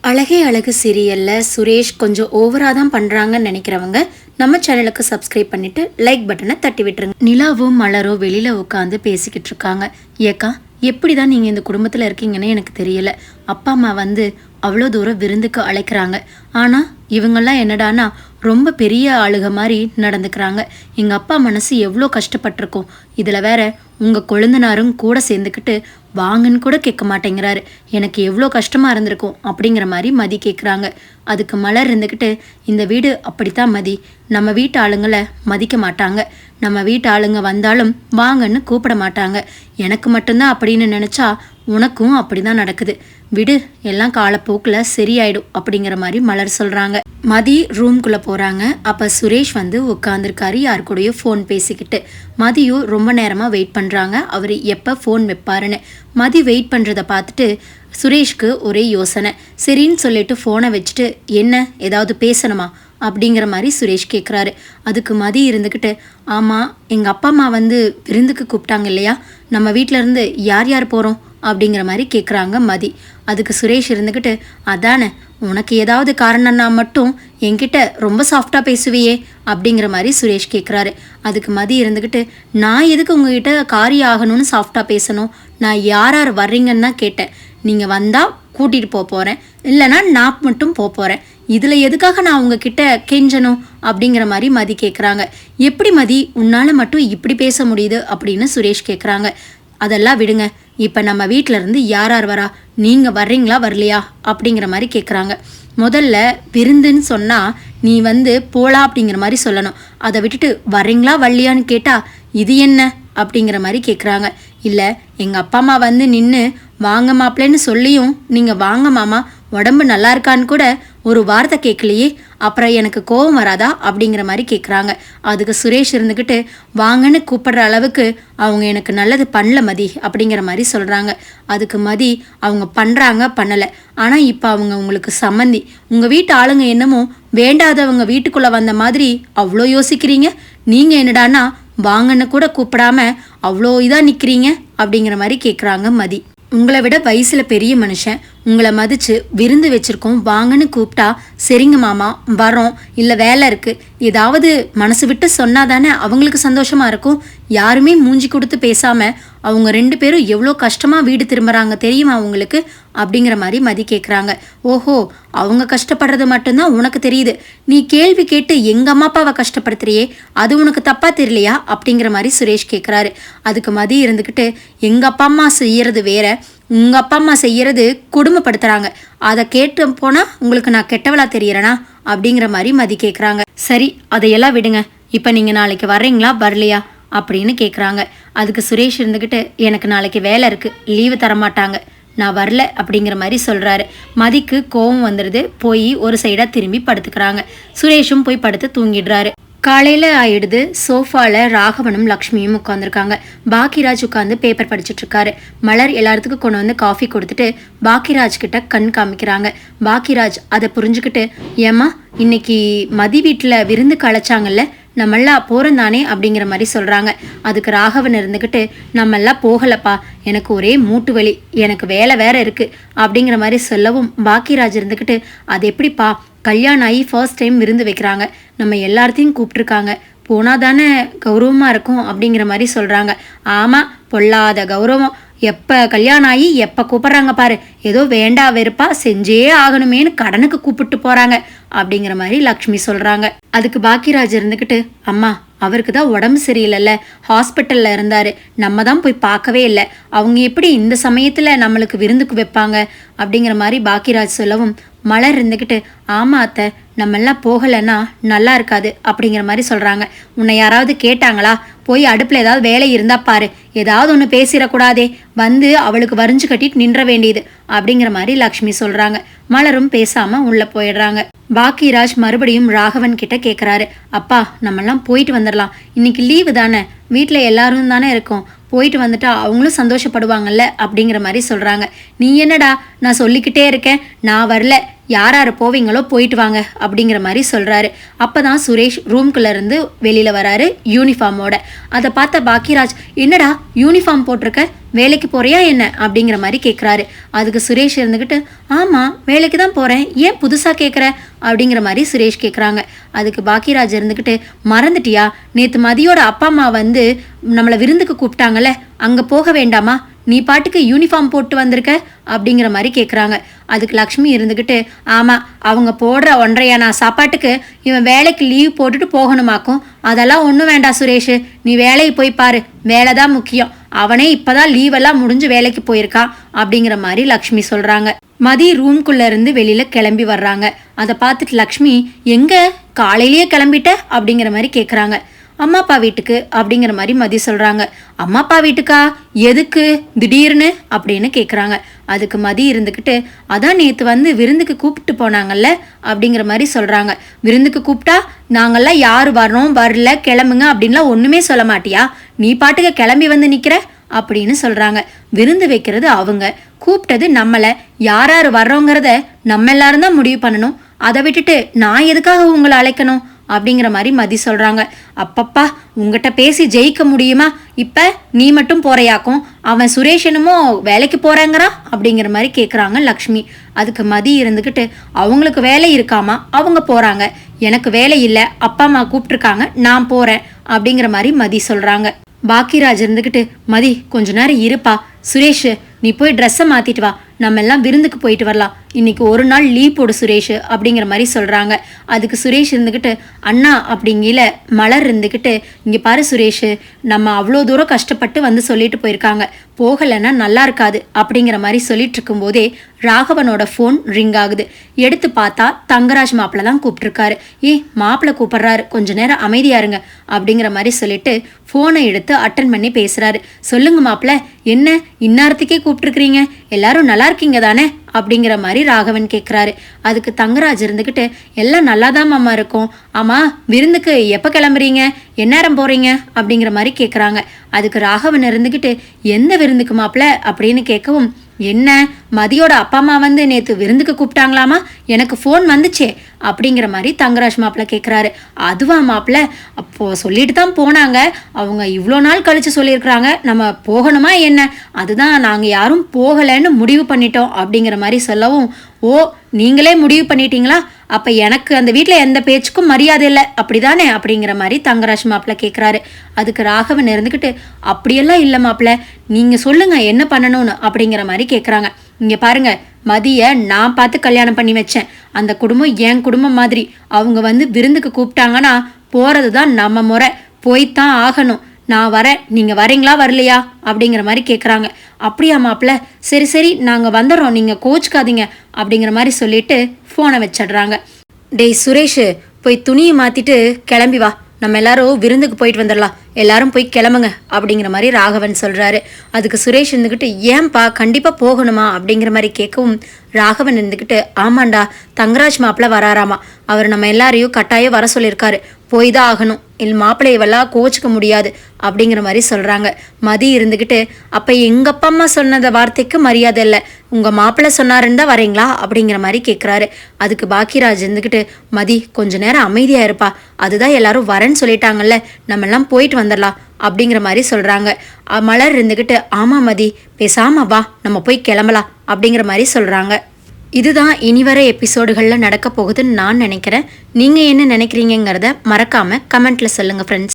அழகே அழகு சீரியல்ல சுரேஷ் கொஞ்சம் ஓவரா தான் பண்றாங்கன்னு நினைக்கிறவங்க நம்ம சேனலுக்கு சப்ஸ்கிரைப் பண்ணிட்டு லைக் பட்டனை தட்டி விட்டுருங்க. நிலாவும் மலரும் வெளியில உட்காந்து பேசிக்கிட்டு இருக்காங்க. ஏக்கா எப்படிதான் நீங்க இந்த குடும்பத்துல இருக்கீங்கன்னு எனக்கு தெரியல. அப்பா அம்மா வந்து அவ்வளோ தூரம் விருந்துக்கு அழைக்கிறாங்க. ஆனா இவங்கெல்லாம் என்னடானா ரொம்ப பெரிய ஆளுக மாதிரி நடந்துக்கிறாங்க. எங்க அப்பா மனசு எவ்வளோ கஷ்டப்பட்டிருக்கோம். இதுல வேற உங்க கொழுந்தனாரும் கூட சேர்ந்துக்கிட்டு வாங்கன்னு கூட கேட்க மாட்டேங்கிறாரு. எனக்கு எவ்வளோ கஷ்டமா இருந்திருக்கும் அப்படிங்கிற மாதிரி மதி கேட்குறாங்க. அதுக்கு மலர் இருந்துக்கிட்டு இந்த வீடு அப்படித்தான் மதி, நம்ம வீட்டு ஆளுங்களை மதிக்க மாட்டாங்க. நம்ம வீட்டு ஆளுங்க வந்தாலும் வாங்கன்னு கூப்பிட மாட்டாங்க. எனக்கு மட்டும்தான் அப்படின்னு நினச்சா உனக்கும் அப்படிதான் நடக்குது. விடு, எல்லாம் காலப்போக்கில் சரியாயிடும் அப்படிங்கிற மாதிரி மலர் சொல்கிறாங்க. மதி ரூம்குள்ளே போகிறாங்க. அப்போ சுரேஷ் வந்து உட்காந்துருக்காரு யார் கூடயோ ஃபோன் பேசிக்கிட்டு. மதியும் ரொம்ப நேரமாக வெயிட் பண்ணுறாங்க அவர் எப்போ ஃபோன் வைப்பாருன்னு. மதி வெயிட் பண்ணுறதை பார்த்துட்டு சுரேஷ்க்கு ஒரே யோசனை. சரின்னு சொல்லிட்டு ஃபோனை வச்சுட்டு என்ன ஏதாவது பேசணுமா அப்படிங்கிற மாதிரி சுரேஷ் கேட்குறாரு. அதுக்கு மதி இருந்துக்கிட்டு ஆமாம் எங்கள் அப்பா அம்மா வந்து விருந்துக்கு கூப்பிட்டாங்க இல்லையா, நம்ம வீட்டிலேருந்து யார் யார் போகிறோம் அப்படிங்கிற மாதிரி கேட்குறாங்க மதி. அதுக்கு சுரேஷ் இருந்துக்கிட்டு அதானே, உனக்கு ஏதாவது காரணம்னா மட்டும் என்கிட்ட ரொம்ப சாஃப்டாக பேசுவியே அப்படிங்கிற மாதிரி சுரேஷ் கேட்குறாரு. அதுக்கு மதி இருந்துக்கிட்டு நான் எதுக்கு உங்ககிட்ட காரியம் ஆகணும்னு சாஃப்டாக பேசணும், நான் யார் யார் வர்றீங்கன்னு தான் கேட்டேன். நீங்கள் வந்தால் கூட்டிகிட்டு போகிறேன், இல்லைனா நான் மட்டும் போகிறேன். இதில் எதுக்காக நான் உங்ககிட்ட கெஞ்சணும் அப்படிங்கிற மாதிரி மதி கேட்குறாங்க. எப்படி மதி உன்னால் மட்டும் இப்படி பேச முடியுது அப்படின்னு சுரேஷ் கேட்குறாங்க. அதெல்லாம் விடுங்க, இப்போ நம்ம வீட்டிலேருந்து யார் யார் வரா, நீங்கள் வர்றீங்களா வரலையா அப்படிங்கிற மாதிரி கேட்குறாங்க. முதல்ல விருந்துன்னு சொன்னால் நீ வந்து போலா அப்படிங்கிற மாதிரி சொல்லணும். அதை விட்டுட்டு வர்றீங்களா வரலையான்னு கேட்டால் இது என்ன அப்படிங்கிற மாதிரி கேட்குறாங்க. இல்லை எங்கள் அப்பா அம்மா வந்து நின்று வாங்க மாப்பிள்ளைன்னு சொல்லியும் நீங்கள் வாங்க மாமா உடம்பு நல்லா இருக்கான்னு கூட ஒரு வார்த்தை கேட்கலையே, அப்புறம் எனக்கு கோபம் வராதா அப்படிங்கிற மாதிரி கேட்குறாங்க. அதுக்கு சுரேஷ் இருந்துக்கிட்டு வாங்கன்னு கூப்பிடுற அளவுக்கு அவங்க எனக்கு நல்லது பண்ணல மதி அப்படிங்கிற மாதிரி சொல்கிறாங்க. அதுக்கு மதி அவங்க பண்ணுறாங்க பண்ணலை, ஆனால் இப்போ அவங்க உங்களுக்கு சம்மந்தி, உங்கள் வீட்டு ஆளுங்க என்னமோ வேண்டாதவங்க வீட்டுக்குள்ளே வந்த மாதிரி அவ்வளோ யோசிக்கிறீங்க. நீங்கள் என்னடானா வாங்கன்னு கூட கூப்பிடாம அவ்வளோ இதாக நிற்கிறீங்க அப்படிங்கிற மாதிரி கேட்குறாங்க மதி. உங்களை விட வயசில் பெரிய மனுஷன், உங்களை மதித்து விருந்து வச்சுருக்கோம் வாங்கன்னு கூப்பிட்டா சரிங்க மாமா வரோம், இல்லை வேலை இருக்குது ஏதாவது மனசு விட்டு சொன்னால் தானே அவங்களுக்கு சந்தோஷமாக இருக்கும். யாருமே மூஞ்சி கொடுத்து பேசாமல் அவங்க ரெண்டு பேரும் எவ்வளோ கஷ்டமாக வீடு திரும்புகிறாங்க தெரியுமா அவங்களுக்கு அப்படிங்கிற மாதிரி மதி கேட்குறாங்க. ஓஹோ, அவங்க கஷ்டப்படுறது மட்டும்தான் உனக்கு தெரியுது, நீ கேள்வி கேட்டு எங்கள் அம்மா அப்பாவை கஷ்டப்படுத்துறியே அது உனக்கு தப்பாக தெரியலையா அப்படிங்கிற மாதிரி சுரேஷ் கேட்குறாரு. அதுக்கு மதி இருந்துக்கிட்டு எங்கள் அப்பா அம்மா செய்கிறது வேற, உங்கள் அப்பா அம்மா செய்கிறது குடும்பப்படுத்துகிறாங்க, அதை கேட்டு போனால் உங்களுக்கு நான் கெட்டவளா தெரியறேனா அப்படிங்கிற மாதிரி மதி கேட்குறாங்க. சரி அதையெல்லாம் விடுங்க, இப்போ நீங்கள் நாளைக்கு வர்றீங்களா வரலையா அப்படின்னு கேட்குறாங்க. அதுக்கு சுரேஷ் இருந்துக்கிட்டு எனக்கு நாளைக்கு வேலை இருக்குது, லீவு தரமாட்டாங்க, நான் வரல அப்படிங்கிற மாதிரி சொல்கிறாரு. மதிக்கு கோவம் வந்துடுது, போய் ஒரு சைடாக திரும்பி படுத்துக்கிறாங்க. சுரேஷும் போய் படுத்து தூங்கிடுறாரு. காலையில் ஆயிடுது. சோஃபாவில் ராகவனும் லக்ஷ்மியும் உட்காந்துருக்காங்க. பாக்கியராஜ் உட்காந்து பேப்பர் படிச்சுட்டு இருக்காரு. மலர் எல்லாத்துக்கும் கொண்டு வந்து காஃபி கொடுத்துட்டு பாக்கியராஜ் கிட்ட கண் காமிக்கிறாங்க. பாக்கியராஜ் அதை புரிஞ்சுக்கிட்டு ஏம்மா இன்னைக்கு மதி வீட்டில் விருந்துக்கு அழைச்சாங்கல்ல, நம்மெல்லாம் போகிறோம் தானே அப்படிங்கிற மாதிரி சொல்கிறாங்க. அதுக்கு ராகவன் இருந்துக்கிட்டு நம்மெல்லாம் போகலப்பா, எனக்கு ஒரே மூட்டு வலி, எனக்கு வேலை வேற இருக்குது அப்படிங்கிற மாதிரி சொல்லவும் பாக்கியராஜ் இருந்துக்கிட்டு அது எப்படிப்பா, கல்யாணம் ஆகி ஃபர்ஸ்ட் டைம் விருந்து வைக்கிறாங்க, நம்ம எல்லாத்தையும் கூப்பிட்ருக்காங்க, போனால் தானே கௌரவமாக இருக்கும் அப்படிங்கிற மாதிரி சொல்கிறாங்க. ஆமாம், பொல்லாத கௌரவம், எப்போ கல்யாணம் ஆகி எப்போ கூப்பிட்றாங்க பாரு, ஏதோ வேண்டா வெறுப்பா செஞ்சே ஆகணுமேனு கடனுக்கு கூப்பிட்டு போகிறாங்க அப்படிங்கிற மாதிரி லக்ஷ்மி சொல்கிறாங்க. அதுக்கு பாக்கியராஜ் இருந்துக்கிட்டு அம்மா அவருக்கு தான் உடம்பு சரியில்லைல்ல, ஹாஸ்பிட்டலில் இருந்தார், நம்ம தான் போய் பார்க்கவே இல்லை, அவங்க எப்படி இந்த சமயத்தில் நம்மளுக்கு விருந்துக்கு வைப்பாங்க அப்படிங்கிற மாதிரி பாக்கியராஜ் சொல்லவும் மலர் இருந்துக்கிட்டு ஆமாம் அத்தை, நம்மெல்லாம் போகலைன்னா நல்லா இருக்காது அப்படிங்கிற மாதிரி சொல்கிறாங்க. உன்னை யாராவது கேட்டாங்களா, போய் அடுப்பில் ஏதாவது வேலை இருந்தால் பாரு, ஏதாவது ஒன்று பேசிடக்கூடாதே, வந்து அவளுக்கு வரிஞ்சு கட்டிட்டு நின்ற வேண்டியது அப்படிங்கிற மாதிரி லக்ஷ்மி சொல்கிறாங்க. மலரும் பேசாமல் உள்ளே போயிடுறாங்க. பாக்கியராஜ் மறுபடியும் ராகவன் கிட்ட கேட்குறாரு, அப்பா நம்மெல்லாம் போயிட்டு வந்துடலாம், இன்னைக்கு லீவு தானே, வீட்டில் எல்லாரும் தானே இருக்கோம், போயிட்டு வந்துட்டா அவங்களும் சந்தோஷப்படுவாங்கல்ல அப்படிங்கிற மாதிரி சொல்கிறாங்க. நீ என்னடா நான் சொல்லிக்கிட்டே இருக்கேன், நான் வரல, யார் யார் போவீங்களோ போயிட்டு வாங்க அப்படிங்கிற மாதிரி சொல்கிறாரு. அப்போ தான் சுரேஷ் ரூம்குள்ளேருந்து வெளியில் வராரு யூனிஃபார்மோட. அதை பார்த்த பாக்கியராஜ் என்னடா யூனிஃபார்ம் போட்டிருக்க, வேலைக்கு போறியா என்ன அப்படிங்கிற மாதிரி கேட்குறாரு. அதுக்கு சுரேஷ் இருந்துக்கிட்டு ஆமாம் வேலைக்கு தான் போகிறேன், ஏன் புதுசாக கேட்குற அப்படிங்கிற மாதிரி சுரேஷ் கேட்குறாங்க. அதுக்கு பாக்கியராஜ் இருந்துக்கிட்டு மறந்துட்டியா, நேற்று மதியோட அப்பா அம்மா வந்து நம்மளை விருந்துக்கு கூப்பிட்டாங்கல்ல, அங்கே போக வேண்டாமா, நீ பாட்டுக்கு யூனிஃபார்ம் போட்டு வந்திருக்க அப்படிங்கிற மாதிரி கேட்குறாங்க. அதுக்கு லக்ஷ்மி இருந்துக்கிட்டு ஆமாம் அவங்க போடுற 1.5 சாப்பாட்டுக்கு இவன் வேலைக்கு லீவ் போட்டுட்டு போகணுமாக்கும், அதெல்லாம் ஒன்றும் வேண்டாம் சுரேஷ், நீ வேலையை போய் பாரு, வேலை தான் முக்கியம், அவனே இப்போதான் லீவெல்லாம் முடிஞ்சு வேலைக்கு போயிருக்கான் அப்படிங்கிற மாதிரி லக்ஷ்மி சொல்கிறாங்க. மதி ரூம்குள்ளே இருந்து வெளியில் கிளம்பி வர்றாங்க. அதை பார்த்துட்டு லக்ஷ்மி எங்கே காலையிலேயே கிளம்பிட்ட அப்படிங்கிற மாதிரி கேட்குறாங்க. அம்மா அப்பா வீட்டுக்கு அப்படிங்கிற மாதிரி மதி சொல்கிறாங்க. அம்மா அப்பா வீட்டுக்கா, எதுக்கு திடீர்னு அப்படின்னு கேட்குறாங்க. அதுக்கு மதி இருந்துக்கிட்டு அதான் நேற்று வந்து விருந்துக்கு கூப்பிட்டு போனாங்கல்ல அப்படிங்கிற மாதிரி சொல்கிறாங்க. விருந்துக்கு கூப்பிட்டா நாங்கள்லாம் யார் வர்றோம் வரல கிளம்புங்க அப்படின்லாம் ஒன்றுமே சொல்ல மாட்டியா, நீ பாட்டுக்கு கிளம்பி வந்து நிற்கிற அப்படின்னு சொல்கிறாங்க. விருந்து வைக்கிறது அவங்க, கூப்பிட்டது நம்மளை, யார் யார் வர்றோங்கிறத நம்ம எல்லாரும் தான் முடிவு பண்ணணும், அதை விட்டுட்டு நான் எதுக்காக உங்களை அழைக்கணும் அப்படிங்கிற மாதிரி மதி சொல்கிறாங்க. அப்பப்பா உங்ககிட்ட பேசி ஜெயிக்க முடியுமா, இப்போ நீ மட்டும் போறையாக்கும், அவன் சுரேஷ் என்னமோ வேலைக்கு போகிறேங்கிறான் அப்படிங்கிற மாதிரி கேட்குறாங்க லக்ஷ்மி. அதுக்கு மதி இருந்துக்கிட்டு அவங்களுக்கு வேலை இருக்காமா, அவங்க போகிறாங்க, எனக்கு வேலை இல்லை, அப்பா அம்மா கூப்பிட்ருக்காங்க, நான் போகிறேன் அப்படிங்கிற மாதிரி மதி சொல்கிறாங்க. பாக்கியராஜ் இருந்துக்கிட்டு மதி கொஞ்ச நேரம் இருப்பா, சுரேஷ் நீ போய் ட்ரெஸ்ஸை மாற்றிட்டு வா, நம்ம எல்லாம் விருந்துக்கு போயிட்டு வரலாம், இன்னைக்கு ஒரு நாள் லீவ் போடு சுரேஷ் அப்படிங்கிற மாதிரி சொல்கிறாங்க. அதுக்கு சுரேஷ் இருந்துக்கிட்டு அண்ணா அப்படிங்கில மலர் இருந்துக்கிட்டு இங்கே பாரு சுரேஷ், நம்ம அவ்வளோ தூரம் கஷ்டப்பட்டு வந்து சொல்லிட்டு போயிருக்காங்க, போகலைன்னா நல்லா இருக்காது அப்படிங்கிற மாதிரி சொல்லிட்டு இருக்கும்போதே ராகவனோட ஃபோன் ரிங் ஆகுது. எடுத்து பார்த்தா தங்கராஜ் மாப்பிள்ள தான் கூப்பிட்டுருக்காரு. மாப்பிள்ள கூப்பிட்றாரு, கொஞ்ச நேரம் அமைதியா இருங்க அப்படிங்கிற மாதிரி சொல்லிட்டு ஃபோனை எடுத்து அட்டன் பண்ணி பேசுகிறாரு. சொல்லுங்க மாப்பிள்ள, என்ன இந்நேரத்துக்கே கூப்பிட்டுருக்குறீங்க, எல்லாரும் நல்லா இருக்கீங்க தானே அப்படிங்கிற மாதிரி ராகவன் கேட்குறாரு. அதுக்கு தங்கராஜ் இருந்துக்கிட்டு எல்லாம் நல்லாதான் மாமா இருக்கும், ஆமாம் விருந்துக்கு எப்போ கிளம்புறீங்க, எந்நேரம் போகிறீங்க அப்படிங்கிற மாதிரி கேட்குறாங்க. அதுக்கு ராகவன் இருந்துக்கிட்டு எந்த விருந்துக்கு மாப்பிள்ள அப்படின்னு கேட்கவும், என்ன மதியோட அப்பா அம்மா வந்து நேற்று விருந்துக்கு கூப்பிட்டாங்களாமா, எனக்கு ஃபோன் வந்துச்சே அப்படிங்கிற மாதிரி தங்கராஜ் மாப்பிள்ள கேட்குறாரு. அதுவா மாப்பிள்ள, அப்போது சொல்லிட்டு தான் போனாங்க, அவங்க இவ்வளோ நாள் கழித்து சொல்லியிருக்கிறாங்க, நம்ம போகணுமா என்ன, அதுதான் நாங்கள் யாரும் போகலைன்னு முடிவு பண்ணிட்டோம் அப்படிங்கிற மாதிரி சொல்லவும், ஓ நீங்களே முடிவு பண்ணிட்டீங்களா, அப்போ எனக்கு அந்த வீட்டில் எந்த பேச்சுக்கும் மரியாதை இல்லை அப்படிதானே அப்படிங்கிற மாதிரி தங்கராஜ் மாப்பிள்ள கேட்குறாரு. அதுக்கு ராகவன் இருந்துக்கிட்டு அப்படியெல்லாம் இல்லை மாப்பிள்ள, நீங்கள் சொல்லுங்கள் என்ன பண்ணணும்னு அப்படிங்கிற மாதிரி கேட்குறாங்க. இங்கே பாருங்க, மதியை நான் பார்த்து கல்யாணம் பண்ணி வச்சேன், அந்த குடும்பம் என் குடும்பம் மாதிரி, அவங்க வந்து விருந்துக்கு கூப்பிட்டாங்கன்னா போகிறது தான் நம்ம முறை, போய்த்தான் ஆகணும், நான் வரேன், நீங்கள் வரீங்களா வரலையா அப்படிங்கிற மாதிரி கேட்குறாங்க. அப்படியா மாப்பிள்ள, சரி சரி நாங்கள் வந்துடுறோம், நீங்கள் கோச்சுக்காதீங்க அப்படிங்கிற மாதிரி சொல்லிட்டு ஃபோனை வச்சிடுறாங்க. டேய் சுரேஷ், போய் துணியை மாற்றிட்டு கிளம்பி வா, நம்ம எல்லாரும் விருந்துக்கு போயிட்டு வந்துடலாம், எல்லாரும் போய் கிளம்புங்க அப்படிங்கிற மாதிரி ராகவன் சொல்கிறாரு. அதுக்கு சுரேஷ் இருந்துக்கிட்டு ஏன்பா கண்டிப்பாக போகணுமா அப்படிங்கிற மாதிரி கேட்கவும், ராகவன் இருந்துக்கிட்டு ஆமாண்டா தங்கராஜ் மாப்பிள்ள வராராமா, அவர் நம்ம எல்லாரையும் கட்டாயம் வர சொல்லியிருக்காரு, போய் தான் ஆகணும், மாப்பிள்ளையவெல்லாம் கோச்சிக்க முடியாது அப்படிங்கிற மாதிரி சொல்கிறாங்க. மதி இருந்துக்கிட்டு அப்போ எங்கள் அப்பா அம்மா சொன்னத வார்த்தைக்கு மரியாதை இல்லை, உங்கள் மாப்பிள்ளை சொன்னாருன்னு தான் வரீங்களா அப்படிங்கிற மாதிரி கேட்குறாரு. அதுக்கு பாக்கியராஜ் இருந்துக்கிட்டு மதி கொஞ்ச நேரம் அமைதியாக இருப்பா, அதுதான் எல்லாரும் வரேன்னு சொல்லிட்டாங்கல்ல, நம்மெல்லாம் போயிட்டு வந்துடலாம் அப்படிங்கிற மாதிரி சொல்கிறாங்க. மலர் இருந்துக்கிட்டு ஆமாம் மதி பேசாம வா நம்ம போய் கிளம்பலாம் அப்படிங்கிற மாதிரி சொல்கிறாங்க. இதுதான் இனி வர எபிசோடுகளில் நடக்க போகுதுன்னு நான் நினைக்கிறேன். நீங்கள் என்ன நினைக்கிறீங்கிறத மறக்காமல் கமெண்ட்டில் சொல்லுங்கள் ஃப்ரெண்ட்ஸ்.